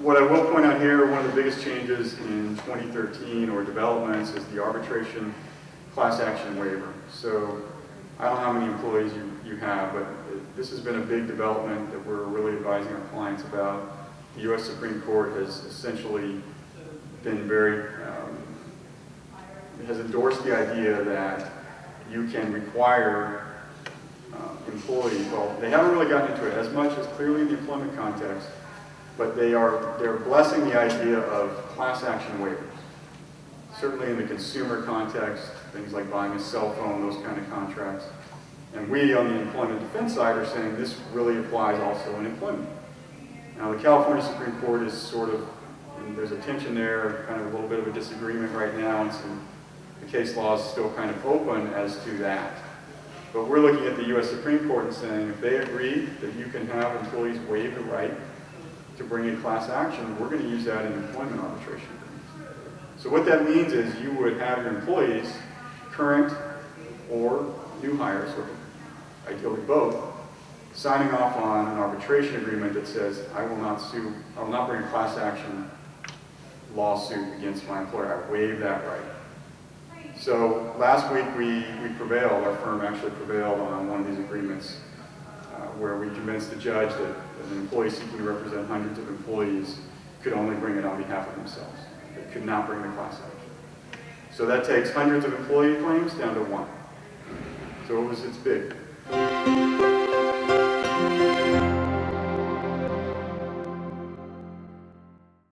What I will point out here, one of the biggest changes in 2013 or developments is the arbitration class action waiver. So I don't know how many employees you have, but this has been a big development that we're really advising our clients about. The U.S. Supreme Court has essentially been has endorsed the idea that you can require employees, well, they haven't really gotten into it as much as clearly in the employment context, but they're blessing the idea of class action waivers. Certainly in the consumer context, things like buying a cell phone, those kind of contracts. And we on the employment defense side are saying this really applies also in employment. Now the California Supreme Court is sort of, there's a tension there, kind of a little bit of a disagreement right now, and the case law is still kind of open as to that. But we're looking at the U.S. Supreme Court and saying if they agree that you can have employees waive the right to bring a class action, we're going to use that in employment arbitration agreements. So what that means is you would have your employees, current or new hires, or ideally both, signing off on an arbitration agreement that says, I will not bring a class action lawsuit against my employer. I waive that right. So last week we prevailed, our firm actually prevailed on one of these agreements where we convinced the judge that an employee seeking to represent hundreds of employees could only bring it on behalf of themselves. They could not bring the class action. So that takes hundreds of employee claims down to one. So it's big.